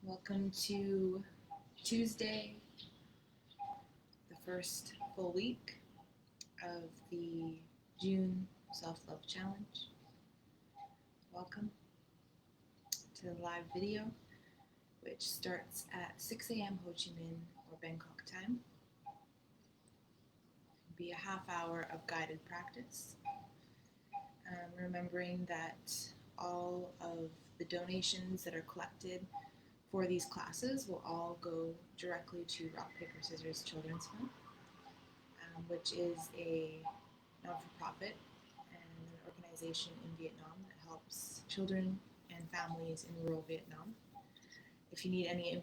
Welcome to Tuesday, the first full week of the June Self-Love Challenge. Welcome to the live video, which starts at 6 a.m. Ho Chi Minh or Bangkok time. It'll be a half hour of guided practice. Remembering that all of the donations that are collected for these classes will all go directly to Rock, Paper, Scissors Children's Fund, which is a not-for-profit and an organization in Vietnam that helps children and families in rural Vietnam. If you need any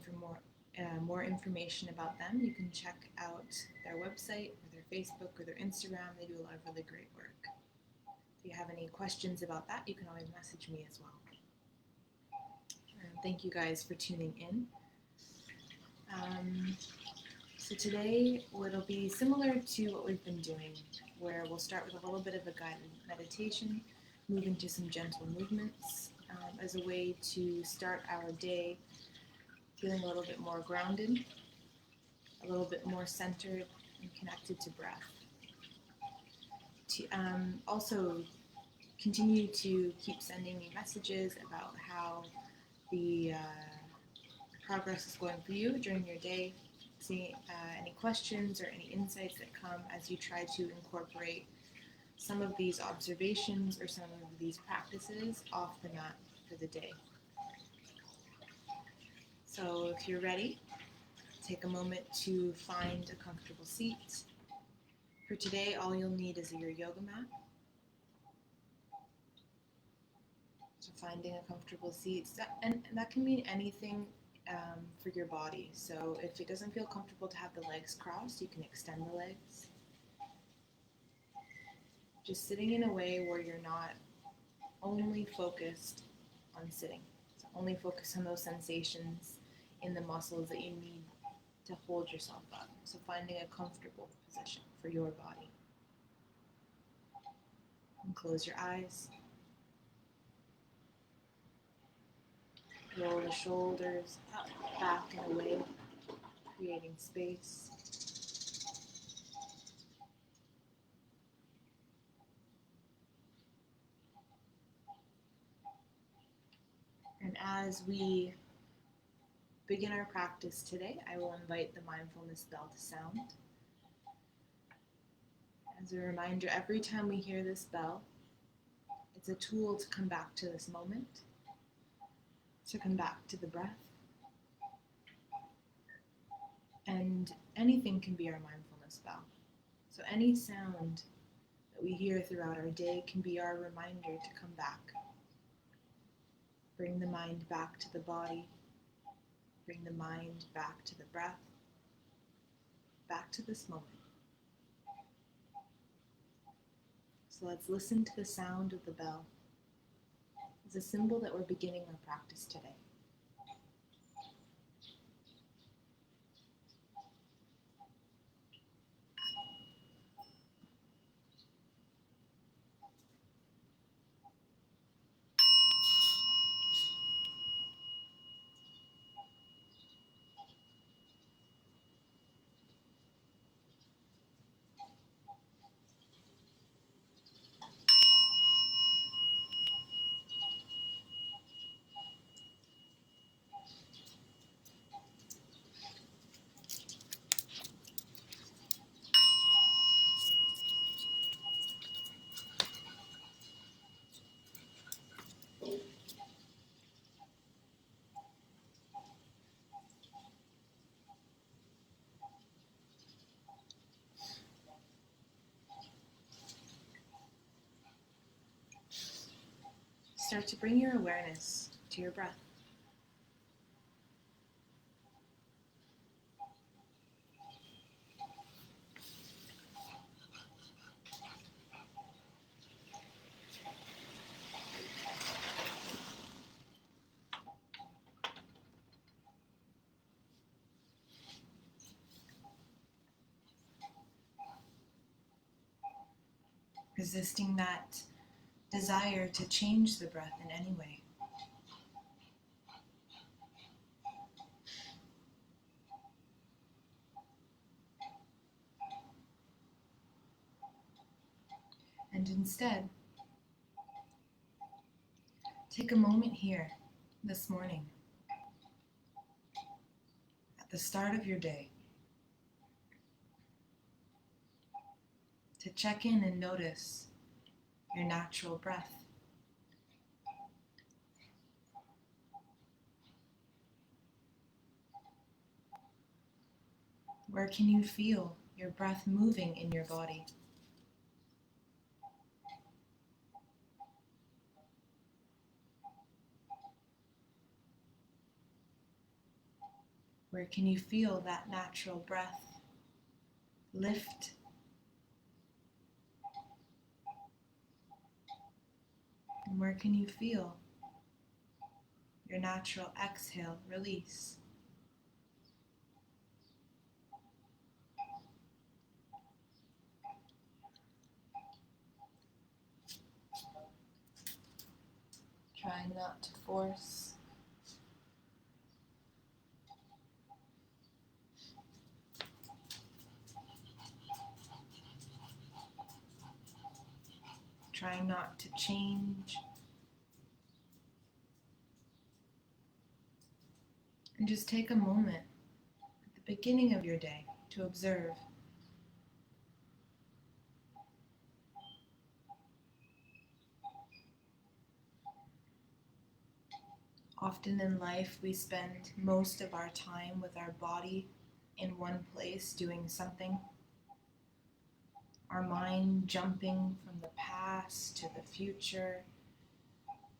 more information about them, you can check out their website or their Facebook or their Instagram. They do a lot of really great work. If you have any questions about that, you can always message me as well. Thank you guys for tuning in. So today it'll be similar to what we've been doing, where we'll start with a little bit of a guided meditation, move into some gentle movements as a way to start our day feeling a little bit more grounded, a little bit more centered and connected to breath. Also continue to keep sending me messages about how the progress is going for you during your day. See any questions or any insights that come as you try to incorporate some of these observations or some of these practices off the mat for the day. So if you're ready, take a moment to find a comfortable seat. For today, all you'll need is your yoga mat. So finding a comfortable seat, and that can mean anything for your body. So if it doesn't feel comfortable to have the legs crossed, you can extend the legs. Just sitting in a way where you're not only focused on sitting. So only focus on those sensations in the muscles that you need to hold yourself up. So finding a comfortable position for your body. And close your eyes. Roll the shoulders up, back, and away, creating space. And as we begin our practice today, I will invite the mindfulness bell to sound. As a reminder, every time we hear this bell, it's a tool to come back to this moment, to come back to the breath. And anything can be our mindfulness bell. So any sound that we hear throughout our day can be our reminder to come back. Bring the mind back to the body. Bring the mind back to the breath. Back to this moment. So let's listen to the sound of the bell as a symbol that we're beginning our practice today. Start to bring your awareness to your breath. Resisting that desire to change the breath in any way. And instead, take a moment here this morning, at the start of your day, to check in and notice your natural breath. Where can you feel your breath moving in your body? Where can you feel that natural breath lift and where can you feel your natural exhale release? Try not to force. Try not to change. And just take a moment at the beginning of your day to observe. Often in life, we spend most of our time with our body in one place doing something. Our mind jumping from the past to the future,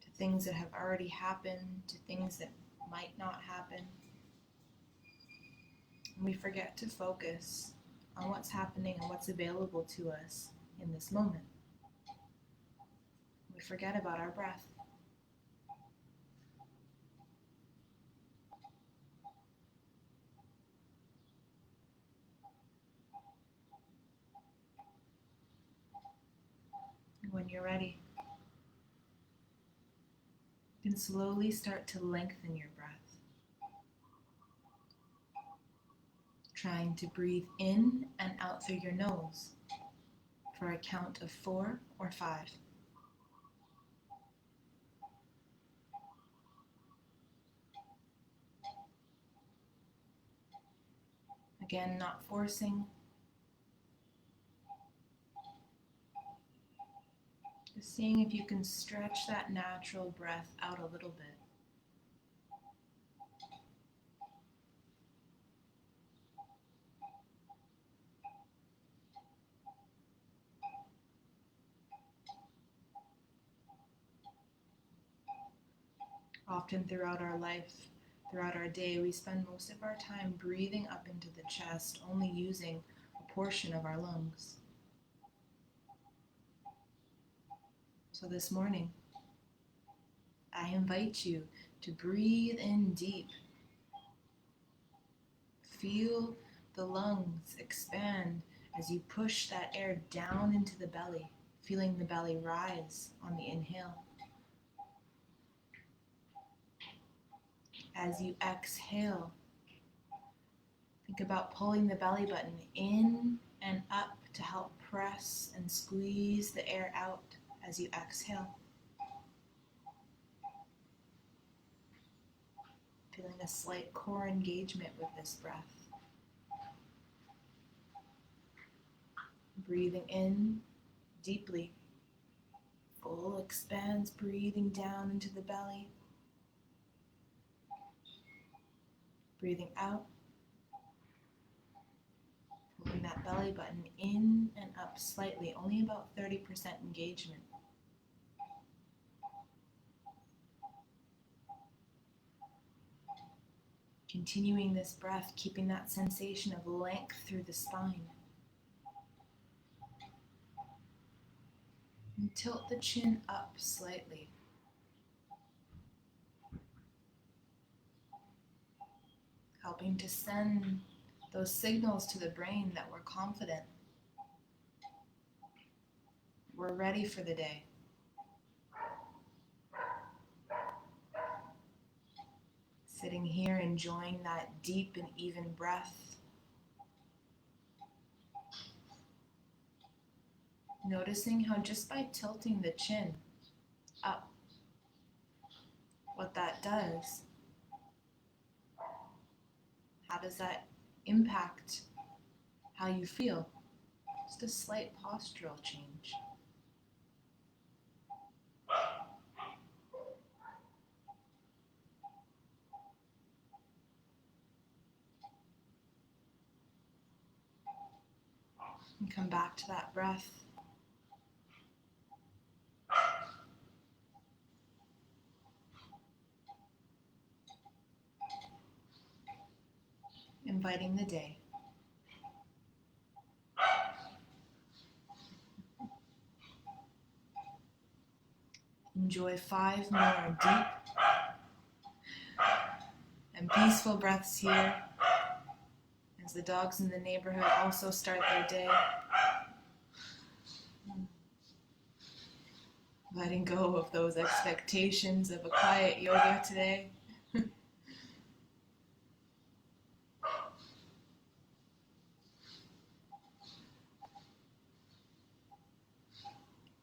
to things that have already happened, to things that might not happen. And we forget to focus on what's happening and what's available to us in this moment. We forget about our breath. And when you're ready, you can slowly start to lengthen your breath. Trying to breathe in and out through your nose for a count of 4 or 5. Again, not forcing. Just seeing if you can stretch that natural breath out a little bit. Often throughout our life, throughout our day, we spend most of our time breathing up into the chest, only using a portion of our lungs. So this morning, I invite you to breathe in deep. Feel the lungs expand as you push that air down into the belly, feeling the belly rise on the inhale. As you exhale, think about pulling the belly button in and up to help press and squeeze the air out as you exhale. Feeling a slight core engagement with this breath. Breathing in deeply. Full expanse, breathing down into the belly. Breathing out. Pulling that belly button in and up slightly, only about 30% engagement. Continuing this breath, keeping that sensation of length through the spine. And tilt the chin up slightly. Helping to send those signals to the brain that we're confident. We're ready for the day. Sitting here enjoying that deep and even breath. Noticing how just by tilting the chin up, what that does, how does that impact how you feel? Just a slight postural change. And come back to that breath. Inviting the day. Enjoy 5 more deep and peaceful breaths here as the dogs in the neighborhood also start their day. Letting go of those expectations of a quiet yoga today.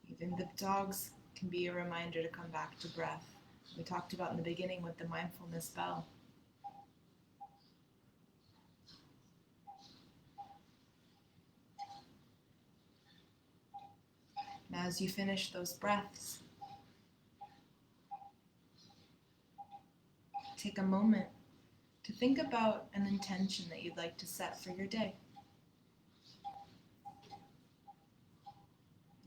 Even the dogs can be a reminder to come back to breath. We talked about in the beginning with the mindfulness bell. And as you finish those breaths, take a moment to think about an intention that you'd like to set for your day.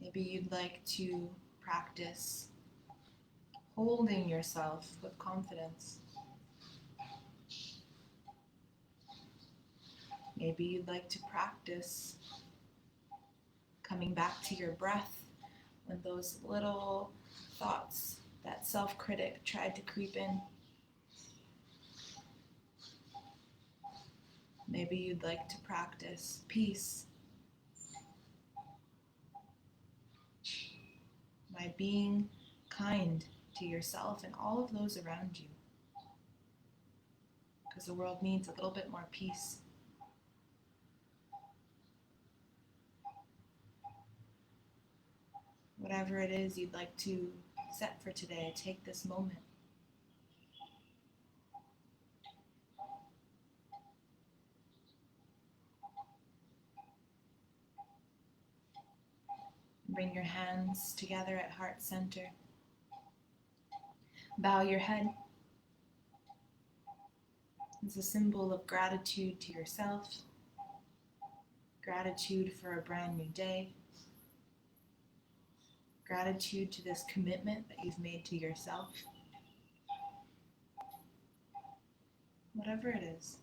Maybe you'd like to practice holding yourself with confidence. Maybe you'd like to practice coming back to your breath when those little thoughts, that self-critic tried to creep in. Maybe you'd like to practice peace by being kind to yourself and all of those around you. Because the world needs a little bit more peace. Whatever it is you'd like to set for today, take this moment. Bring your hands together at heart center. Bow your head. It's a symbol of gratitude to yourself, gratitude for a brand new day, gratitude to this commitment that you've made to yourself. Whatever it is.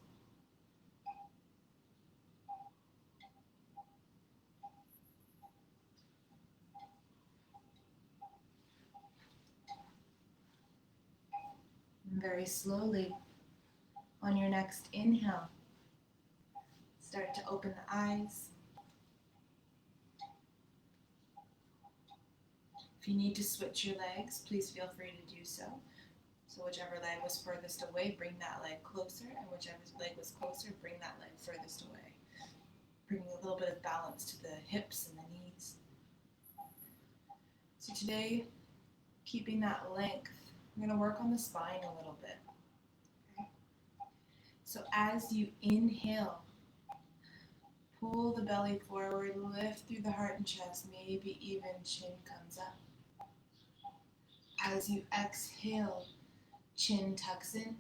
And very slowly, on your next inhale, start to open the eyes. If you need to switch your legs, please feel free to do so. So whichever leg was furthest away, bring that leg closer, and whichever leg was closer, bring that leg furthest away. Bringing a little bit of balance to the hips and the knees. So today, keeping that length, we're going to work on the spine a little bit. Okay? So as you inhale, pull the belly forward, lift through the heart and chest, maybe even chin comes up. As you exhale, chin tucks in,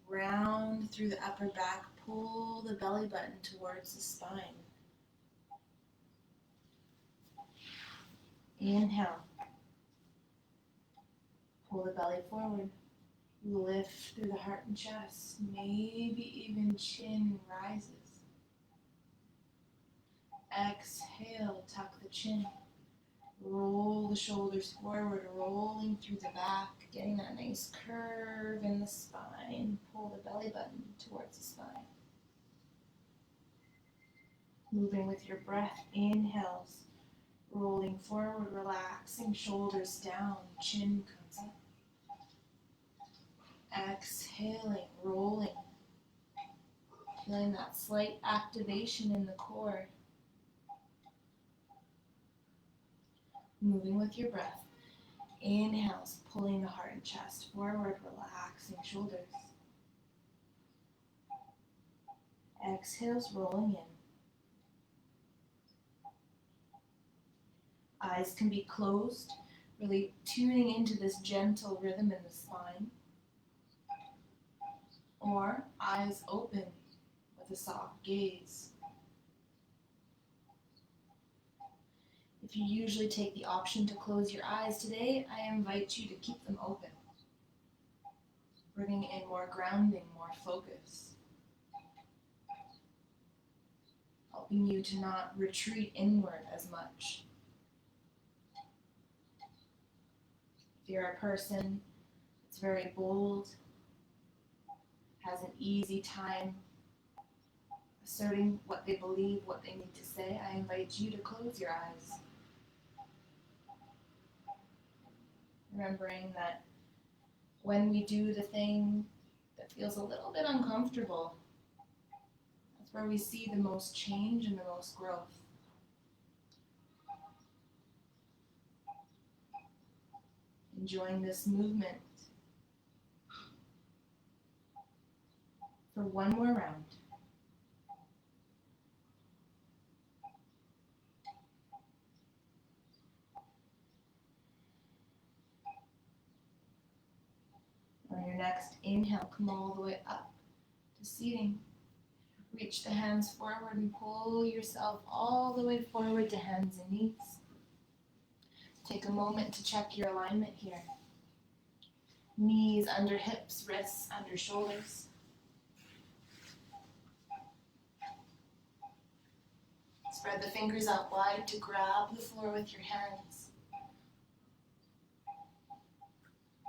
round through the upper back, pull the belly button towards the spine. Inhale, pull the belly forward, lift through the heart and chest, maybe even chin rises. Exhale, tuck the chin. Roll the shoulders forward, rolling through the back, getting that nice curve in the spine. Pull the belly button towards the spine. Moving with your breath, inhales, rolling forward, relaxing shoulders down, chin comes up. Exhaling, rolling. Feeling that slight activation in the core. moving with your breath. Inhales, pulling the heart and chest forward, relaxing shoulders. Exhales, rolling in. Eyes can be closed, really tuning into this gentle rhythm in the spine. Or eyes open with a soft gaze. If you usually take the option to close your eyes today, I invite you to keep them open, bringing in more grounding, more focus, helping you to not retreat inward as much. If you're a person that's very bold, has an easy time asserting what they believe, what they need to say, I invite you to close your eyes. Remembering that when we do the thing that feels a little bit uncomfortable, that's where we see the most change and the most growth. Enjoying this movement for one more round. On your next inhale, come all the way up to seating. Reach the hands forward and pull yourself all the way forward to hands and knees. Take a moment to check your alignment here. Knees under hips, wrists under shoulders. Spread the fingers out wide to grab the floor with your hands.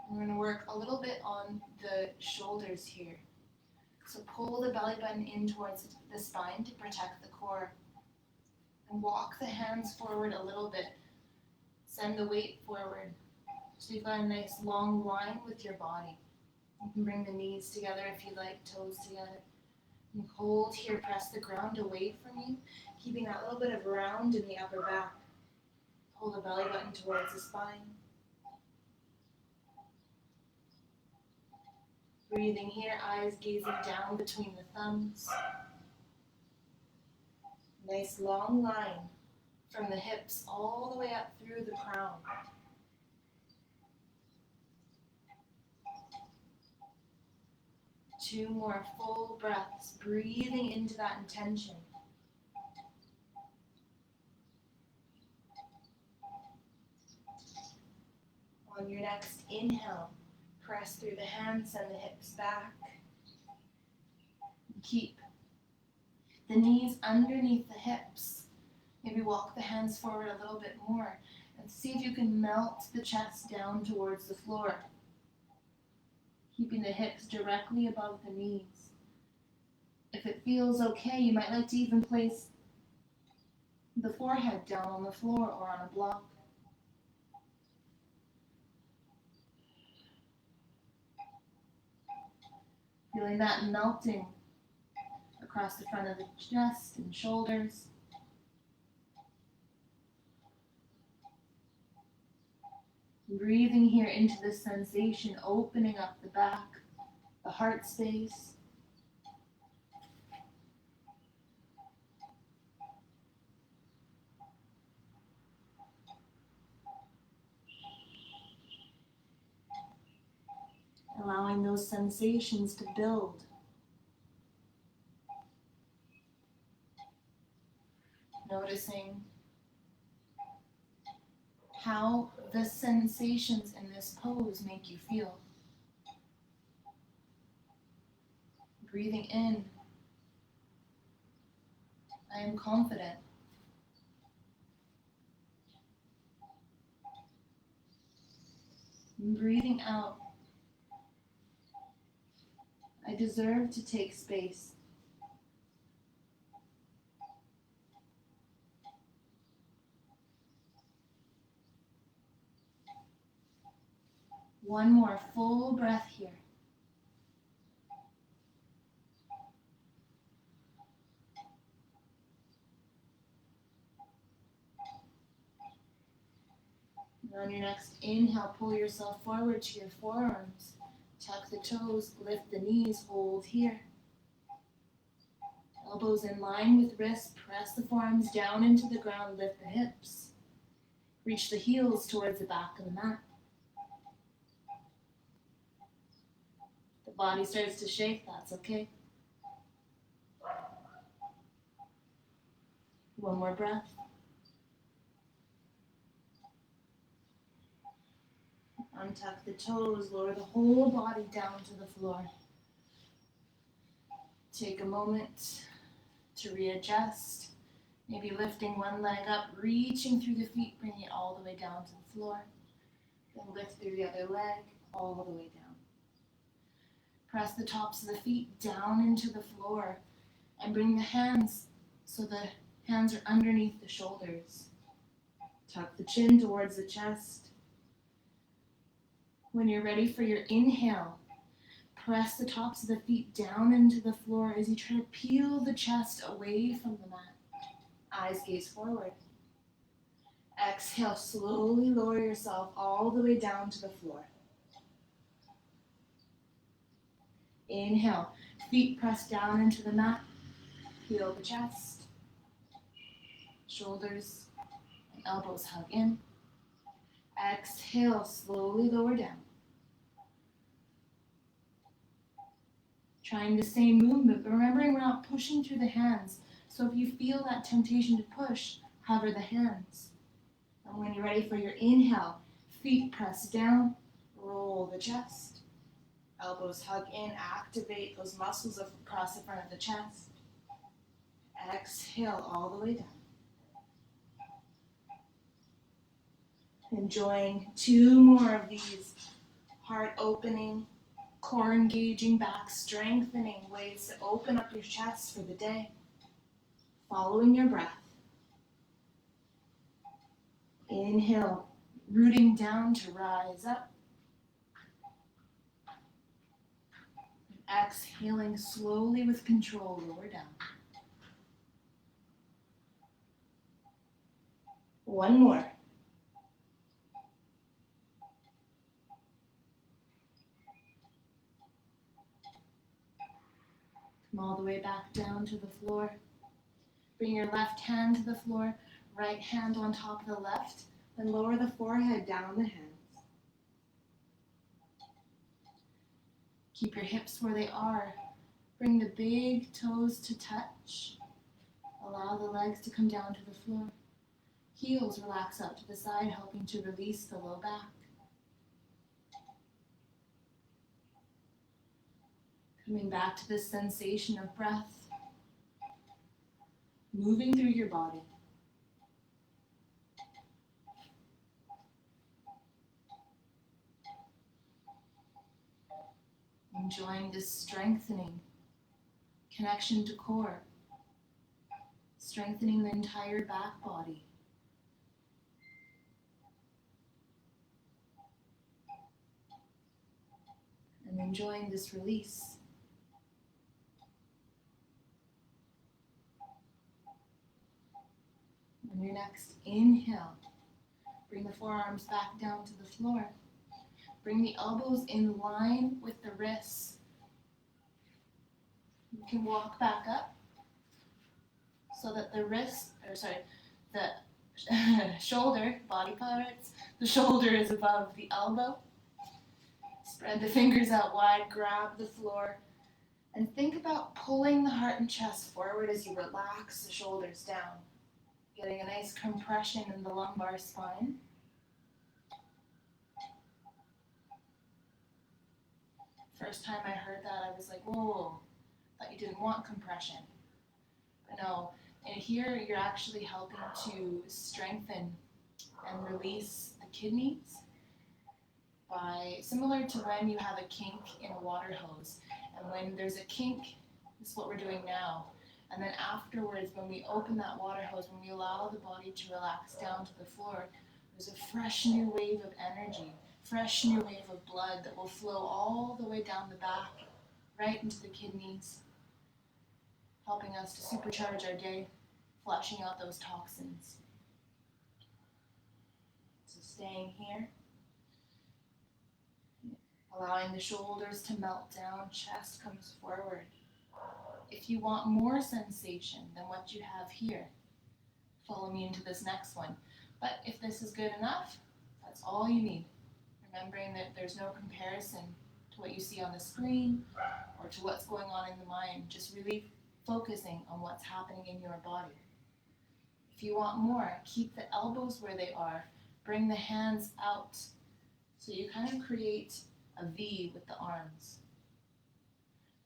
We're going to work a little bit on the shoulders here. So pull the belly button in towards the spine to protect the core. And walk the hands forward a little bit. Send the weight forward. So you've got a nice long line with your body. You can bring the knees together if you like, toes together. And hold here, press the ground away from you, keeping that little bit of round in the upper back. Pull the belly button towards the spine. Breathing here, eyes gazing down between the thumbs. Nice long line from the hips all the way up through the crown. Two more full breaths, breathing into that intention. On your next inhale, press through the hands, send the hips back. Keep the knees underneath the hips. Maybe walk the hands forward a little bit more and see if you can melt the chest down towards the floor. Keeping the hips directly above the knees. If it feels okay, you might like to even place the forehead down on the floor or on a block. Feeling that melting across the front of the chest and shoulders. Breathing here into this sensation, opening up the back, the heart space. Allowing those sensations to build. Noticing how the sensations in this pose make you feel. Breathing in, I am confident. And breathing out, I deserve to take space. One more full breath here. On your next inhale, pull yourself forward to your forearms. Tuck the toes, lift the knees, hold here. Elbows in line with wrists, press the forearms down into the ground, lift the hips. Reach the heels towards the back of the mat. The body starts to shake, that's okay. One more breath. Untuck the toes, lower the whole body down to the floor. Take a moment to readjust. Maybe lifting one leg up, reaching through the feet, bringing it all the way down to the floor. Then lift through the other leg, all the way down. Press the tops of the feet down into the floor and bring the hands so the hands are underneath the shoulders. Tuck the chin towards the chest. When you're ready for your inhale, press the tops of the feet down into the floor as you try to peel the chest away from the mat. Eyes gaze forward. Exhale, slowly lower yourself all the way down to the floor. Inhale, feet press down into the mat. Peel the chest. Shoulders and elbows hug in. Exhale, slowly lower down. Trying the same movement, but remembering we're not pushing through the hands. So if you feel that temptation to push, hover the hands. And when you're ready for your inhale, feet press down, roll the chest. Elbows hug in, activate those muscles across the front of the chest. Exhale all the way down. Enjoying 2 more of these heart opening, core engaging, back strengthening ways to open up your chest for the day. Following your breath. Inhale, rooting down to rise up. Exhaling slowly with control, lower down. One more. Come all the way back down to the floor. Bring your left hand to the floor, right hand on top of the left, then lower the forehead down the hands. Keep your hips where they are. Bring the big toes to touch. Allow the legs to come down to the floor. Heels relax out to the side, helping to release the low back. Coming back to this sensation of breath, moving through your body. Enjoying this strengthening connection to core, strengthening the entire back body. And enjoying this release. On your next inhale, bring the forearms back down to the floor. Bring the elbows in line with the wrists. You can walk back up so that the shoulder, body parts, the shoulder is above the elbow. Spread the fingers out wide, grab the floor, and think about pulling the heart and chest forward as you relax the shoulders down, getting a nice compression in the lumbar spine. First time I heard that, I was like, whoa, thought you didn't want compression. But no, and here you're actually helping to strengthen and release the kidneys by, similar to when you have a kink in a water hose. And when there's a kink, this is what we're doing now. And then afterwards, when we open that water hose, when we allow the body to relax down to the floor, there's a fresh new wave of energy, fresh new wave of blood that will flow all the way down the back, right into the kidneys, helping us to supercharge our day, flushing out those toxins. So staying here. Allowing the shoulders to melt down, chest comes forward. If you want more sensation than what you have here, follow me into this next one. But if this is good enough, that's all you need. Remembering that there's no comparison to what you see on the screen or to what's going on in the mind, just really focusing on what's happening in your body. If you want more, keep the elbows where they are. Bring the hands out. So you kind of create a V with the arms.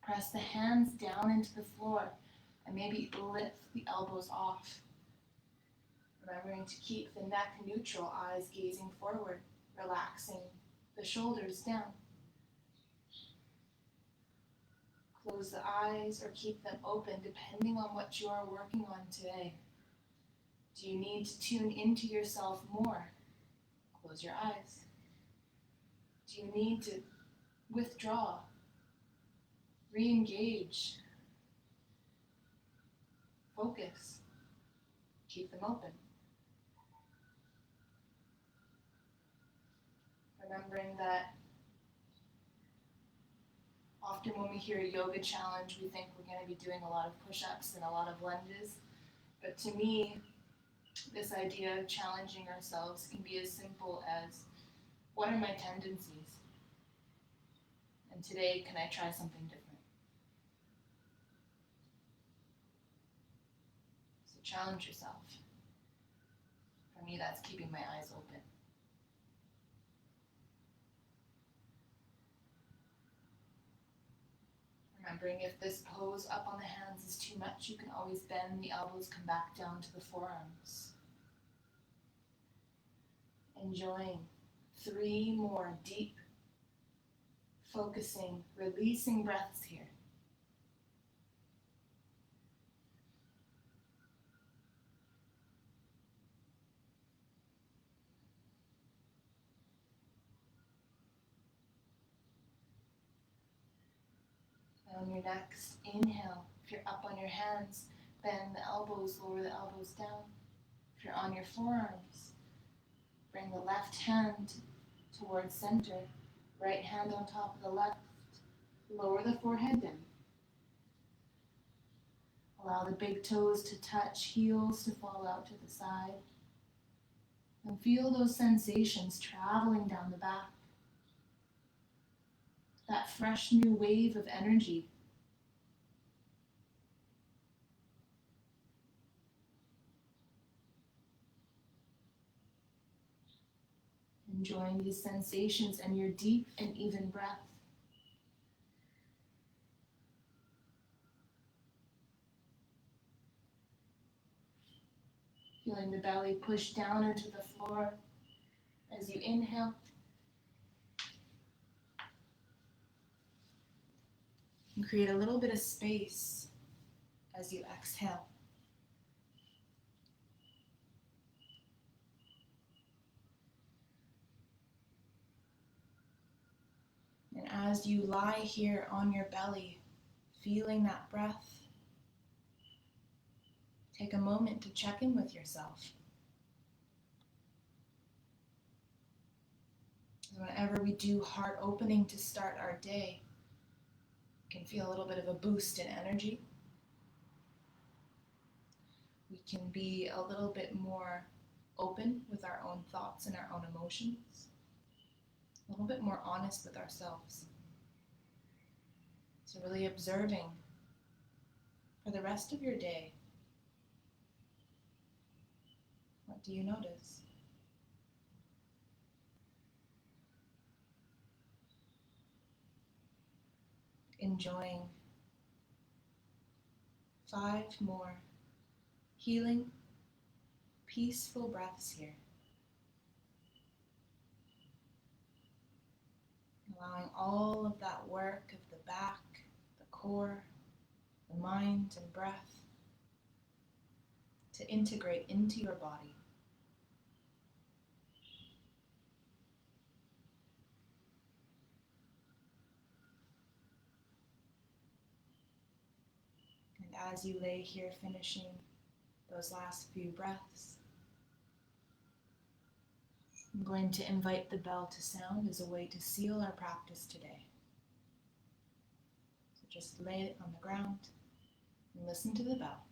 Press the hands down into the floor and maybe lift the elbows off. Remembering to keep the neck neutral, eyes gazing forward, relaxing the shoulders down. Close the eyes or keep them open depending on what you are working on today. Do you need to tune into yourself more? Close your eyes. Do you need to withdraw, re-engage, focus? Keep them open. Remembering that often when we hear a yoga challenge, we think we're going to be doing a lot of push-ups and a lot of lunges. But to me, this idea of challenging ourselves can be as simple as, what are my tendencies? And today, can I try something different? So challenge yourself. For me, that's keeping my eyes open. Remembering if this pose up on the hands is too much, you can always bend the elbows, come back down to the forearms. Enjoying 3 more deep, focusing, releasing breaths here. On your next inhale, if you're up on your hands, bend the elbows, lower the elbows down. If you're on your forearms, bring the left hand towards center, right hand on top of the left. Lower the forehead down. Allow the big toes to touch, heels to fall out to the side. And feel those sensations traveling down the back. That fresh new wave of energy. Enjoying these sensations and your deep and even breath. Feeling the belly push down into the floor as you inhale. And create a little bit of space as you exhale. And as you lie here on your belly, feeling that breath, take a moment to check in with yourself. Whenever we do heart opening to start our day, we can feel a little bit of a boost in energy. We can be a little bit more open with our own thoughts and our own emotions. A little bit more honest with ourselves. So really observing for the rest of your day, what do you notice? Enjoying 5 more healing, peaceful breaths here. Allowing all of that work of the back, the core, the mind and breath to integrate into your body. And as you lay here finishing those last few breaths, I'm going to invite the bell to sound as a way to seal our practice today. So just lay it on the ground and listen to the bell.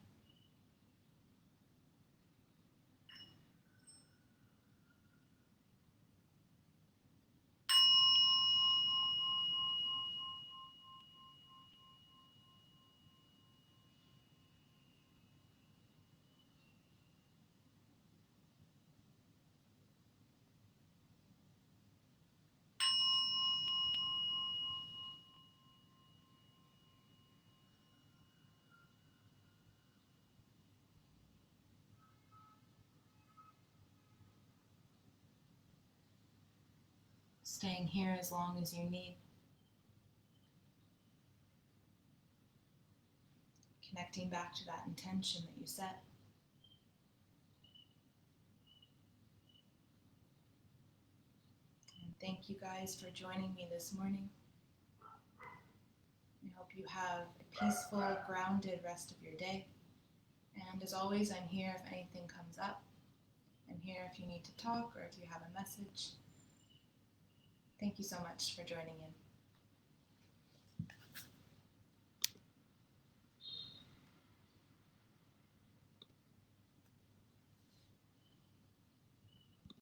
Staying here as long as you need. Connecting back to that intention that you set. And thank you guys for joining me this morning. I hope you have a peaceful, grounded rest of your day. And as always, I'm here if anything comes up. I'm here if you need to talk or if you have a message. Thank you so much for joining in.